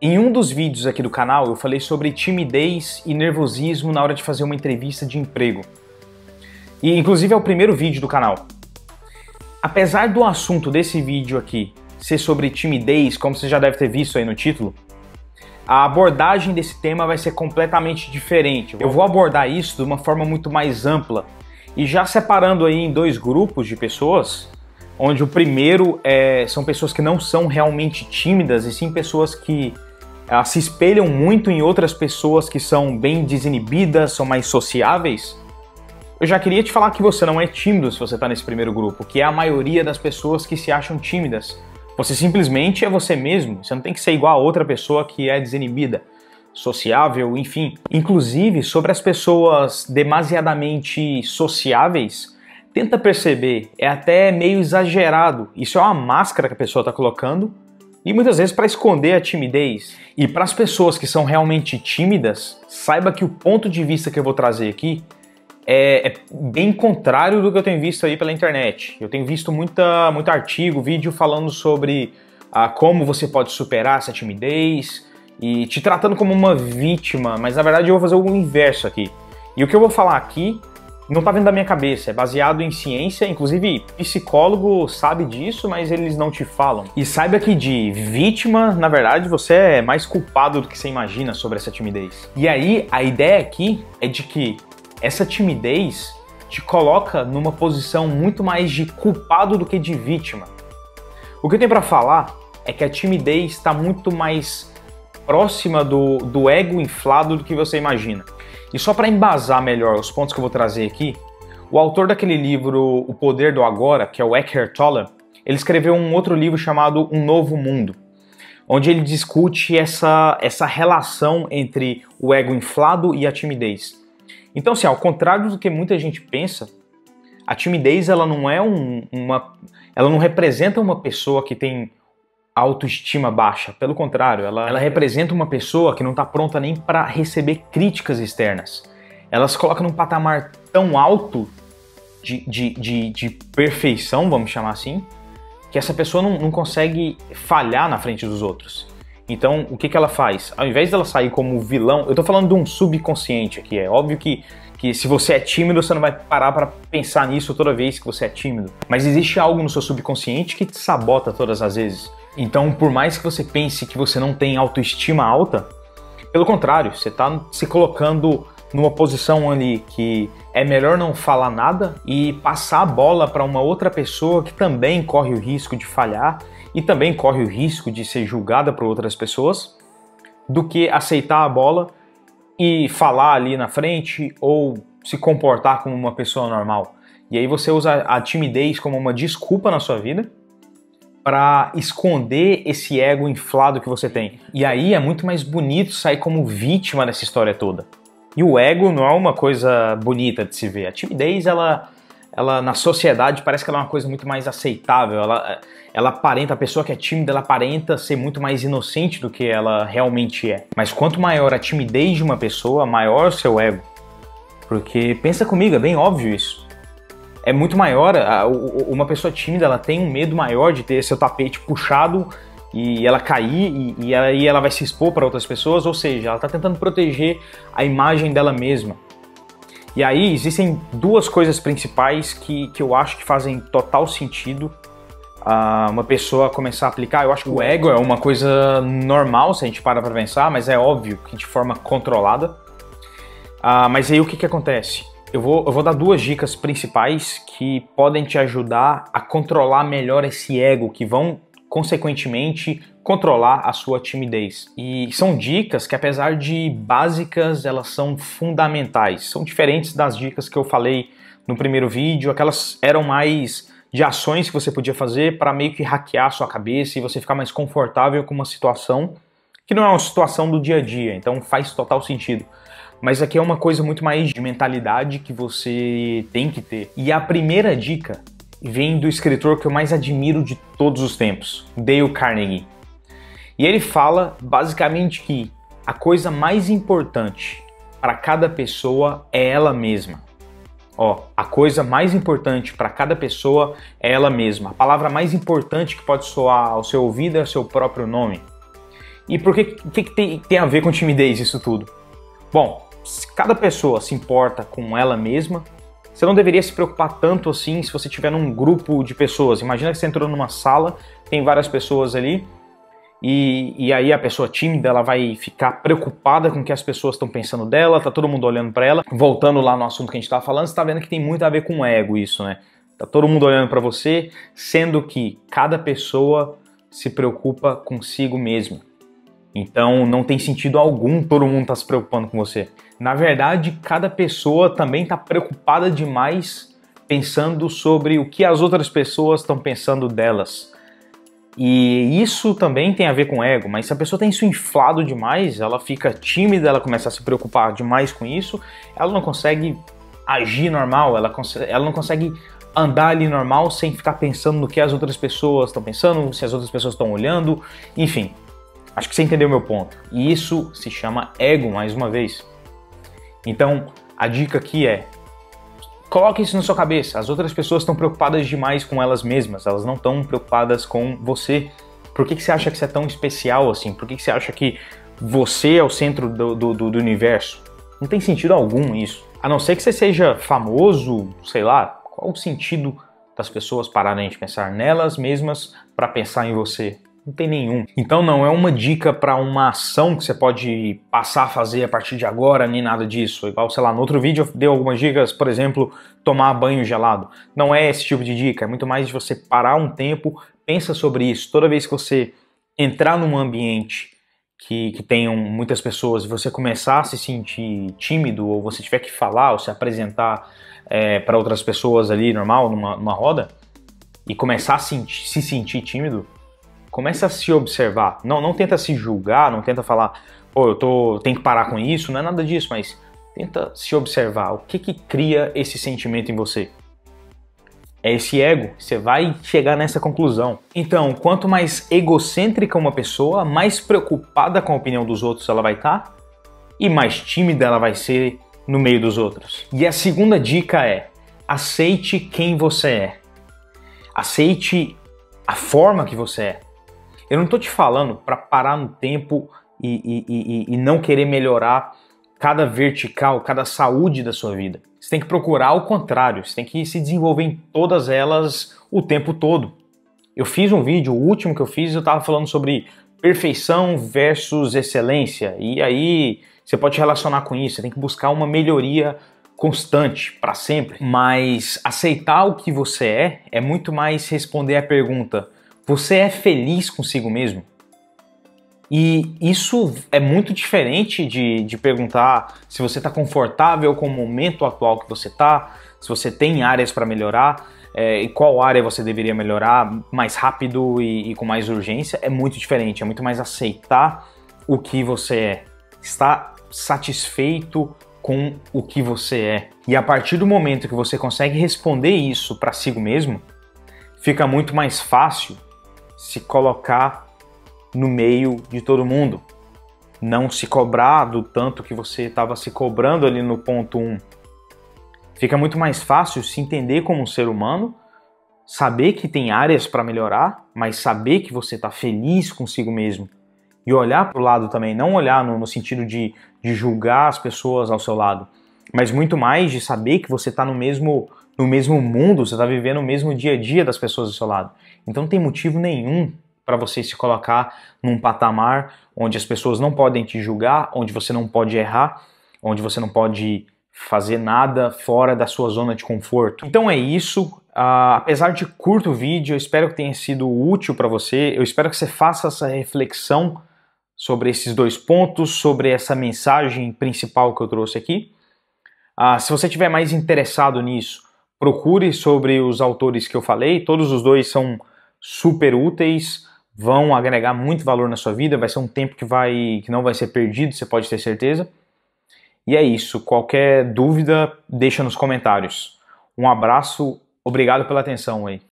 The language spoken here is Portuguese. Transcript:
Em um dos vídeos aqui do canal eu falei sobre timidez e nervosismo na hora de fazer uma entrevista de emprego. E inclusive é o primeiro vídeo do canal. Apesar do assunto desse vídeo aqui ser sobre timidez, como você já deve ter visto aí no título, a abordagem desse tema vai ser completamente diferente. Eu vou abordar isso de uma forma muito mais ampla e já separando aí em dois grupos de pessoas, onde o primeiro são pessoas que não são realmente tímidas e sim pessoas que se espelham muito em outras pessoas que são bem desinibidas, são mais sociáveis. Eu já queria te falar que você não é tímido se você está nesse primeiro grupo, que é a maioria das pessoas que se acham tímidas. Você simplesmente é você mesmo, você não tem que ser igual a outra pessoa que é desinibida, sociável, enfim. Inclusive, sobre as pessoas demasiadamente sociáveis, tenta perceber, é até meio exagerado. Isso é uma máscara que a pessoa está colocando e muitas vezes para esconder a timidez. E para as pessoas que são realmente tímidas, saiba que o ponto de vista que eu vou trazer aqui é bem contrário do que eu tenho visto aí pela internet. Eu tenho visto muito artigo, vídeo falando sobre como você pode superar essa timidez e te tratando como uma vítima, mas na verdade eu vou fazer o inverso aqui. E o que eu vou falar aqui não tá vindo da minha cabeça, é baseado em ciência, inclusive psicólogo sabe disso, mas eles não te falam. E saiba que de vítima, na verdade, você é mais culpado do que você imagina sobre essa timidez. E aí, a ideia aqui é de que essa timidez te coloca numa posição muito mais de culpado do que de vítima. O que eu tenho para falar é que a timidez está muito mais próxima do ego inflado do que você imagina. E só para embasar melhor os pontos que eu vou trazer aqui, o autor daquele livro O Poder do Agora, que é o Eckhart Tolle, ele escreveu um outro livro chamado Um Novo Mundo, onde ele discute essa relação entre o ego inflado e a timidez. Então, assim, ao contrário do que muita gente pensa, a timidez ela não é ela não representa uma pessoa que tem autoestima baixa. Pelo contrário, ela representa uma pessoa que não está pronta nem para receber críticas externas. Ela se coloca num patamar tão alto de perfeição, vamos chamar assim, que essa pessoa não consegue falhar na frente dos outros. Então, o que ela faz? Ao invés dela sair como vilão, eu tô falando de um subconsciente aqui, é óbvio que se você é tímido, você não vai parar para pensar nisso toda vez que você é tímido. Mas existe algo no seu subconsciente que te sabota todas as vezes. Então, por mais que você pense que você não tem autoestima alta, pelo contrário, você tá se colocando numa posição ali que é melhor não falar nada e passar a bola para uma outra pessoa que também corre o risco de falhar e também corre o risco de ser julgada por outras pessoas, do que aceitar a bola e falar ali na frente ou se comportar como uma pessoa normal. E aí você usa a timidez como uma desculpa na sua vida para esconder esse ego inflado que você tem. E aí é muito mais bonito sair como vítima dessa história toda. E o ego não é uma coisa bonita de se ver. A timidez, ela na sociedade parece que ela é uma coisa muito mais aceitável. Ela aparenta, a pessoa que é tímida, ela aparenta ser muito mais inocente do que ela realmente é. Mas quanto maior a timidez de uma pessoa, maior o seu ego. Porque, pensa comigo, é bem óbvio isso. É muito maior, uma pessoa tímida, ela tem um medo maior de ter seu tapete puxado e ela cair e aí ela vai se expor para outras pessoas, ou seja, ela está tentando proteger a imagem dela mesma. E aí existem duas coisas principais que eu acho que fazem total sentido uma pessoa começar a aplicar. Eu acho que o ego é uma coisa normal se a gente para pensar, mas é óbvio que de forma controlada. Mas aí o que acontece? Eu vou dar duas dicas principais que podem te ajudar a controlar melhor esse ego, que vão, consequentemente, controlar a sua timidez. E são dicas que, apesar de básicas, elas são fundamentais. São diferentes das dicas que eu falei no primeiro vídeo. Aquelas eram mais de ações que você podia fazer para meio que hackear a sua cabeça e você ficar mais confortável com uma situação que não é uma situação do dia a dia. Então faz total sentido. Mas aqui é uma coisa muito mais de mentalidade que você tem que ter. E a primeira dica vem do escritor que eu mais admiro de todos os tempos, Dale Carnegie. E ele fala basicamente que a coisa mais importante para cada pessoa é ela mesma. A coisa mais importante para cada pessoa é ela mesma. A palavra mais importante que pode soar ao seu ouvido é o seu próprio nome. E por que tem a ver com timidez isso tudo? Bom, se cada pessoa se importa com ela mesma, você não deveria se preocupar tanto assim se você estiver num grupo de pessoas. Imagina que você entrou numa sala, tem várias pessoas ali, e aí a pessoa tímida, ela vai ficar preocupada com o que as pessoas estão pensando dela, tá todo mundo olhando para ela. Voltando lá no assunto que a gente tava falando, você tá vendo que tem muito a ver com ego isso, né? Tá todo mundo olhando para você, sendo que cada pessoa se preocupa consigo mesmo. Então não tem sentido algum todo mundo tá se preocupando com você. Na verdade, cada pessoa também está preocupada demais pensando sobre o que as outras pessoas estão pensando delas. E isso também tem a ver com ego, mas se a pessoa tem isso inflado demais, ela fica tímida, ela começa a se preocupar demais com isso, ela não consegue agir normal, ela não consegue andar ali normal sem ficar pensando no que as outras pessoas estão pensando, se as outras pessoas estão olhando, enfim. Acho que você entendeu o meu ponto. E isso se chama ego, mais uma vez. Então, a dica aqui é, coloque isso na sua cabeça. As outras pessoas estão preocupadas demais com elas mesmas, elas não estão preocupadas com você. Por que você acha que você é tão especial assim? Por que você acha que você é o centro do universo? Não tem sentido algum isso. A não ser que você seja famoso, sei lá, qual o sentido das pessoas pararem de pensar nelas mesmas para pensar em você? Não tem nenhum. Então não é uma dica para uma ação que você pode passar a fazer a partir de agora, nem nada disso. Igual, sei lá, no outro vídeo eu dei algumas dicas, por exemplo, tomar banho gelado. Não é esse tipo de dica, é muito mais de você parar um tempo, pensa sobre isso. Toda vez que você entrar num ambiente que tenham muitas pessoas e você começar a se sentir tímido, ou você tiver que falar ou se apresentar para outras pessoas ali, normal, numa roda, e começar a se sentir tímido, começa a se observar, não tenta se julgar, não tenta falar, pô, tenho que parar com isso, não é nada disso, mas tenta se observar, o que cria esse sentimento em você? É esse ego, você vai chegar nessa conclusão. Então, quanto mais egocêntrica uma pessoa, mais preocupada com a opinião dos outros ela vai estar, e mais tímida ela vai ser no meio dos outros. E a segunda dica é, aceite quem você é. Aceite a forma que você é. Eu não tô te falando para parar no tempo e não querer melhorar cada vertical, cada saúde da sua vida. Você tem que procurar o contrário, você tem que se desenvolver em todas elas o tempo todo. Eu fiz um vídeo, o último que eu fiz, eu tava falando sobre perfeição versus excelência. E aí você pode relacionar com isso, você tem que buscar uma melhoria constante, para sempre. Mas aceitar o que você é muito mais responder a pergunta: você é feliz consigo mesmo? E isso é muito diferente de perguntar se você está confortável com o momento atual que você está, se você tem áreas para melhorar, e qual área você deveria melhorar mais rápido e com mais urgência. É muito diferente, é muito mais aceitar o que você é. Estar satisfeito com o que você é. E a partir do momento que você consegue responder isso para si mesmo, fica muito mais fácil se colocar no meio de todo mundo. Não se cobrar do tanto que você estava se cobrando ali no ponto 1. Fica muito mais fácil se entender como um ser humano, saber que tem áreas para melhorar, mas saber que você está feliz consigo mesmo. E olhar para o lado também, não olhar no sentido de julgar as pessoas ao seu lado, mas muito mais de saber que você está no mesmo mundo, você está vivendo o mesmo dia a dia das pessoas do seu lado. Então não tem motivo nenhum para você se colocar num patamar onde as pessoas não podem te julgar, onde você não pode errar, onde você não pode fazer nada fora da sua zona de conforto. Então é isso. Apesar de curto o vídeo, eu espero que tenha sido útil para você. Eu espero que você faça essa reflexão sobre esses dois pontos, sobre essa mensagem principal que eu trouxe aqui. Se você estiver mais interessado nisso, procure sobre os autores que eu falei. Todos os dois são super úteis, vão agregar muito valor na sua vida, vai ser um tempo que não vai ser perdido, você pode ter certeza. E é isso, qualquer dúvida, deixa nos comentários. Um abraço, obrigado pela atenção aí.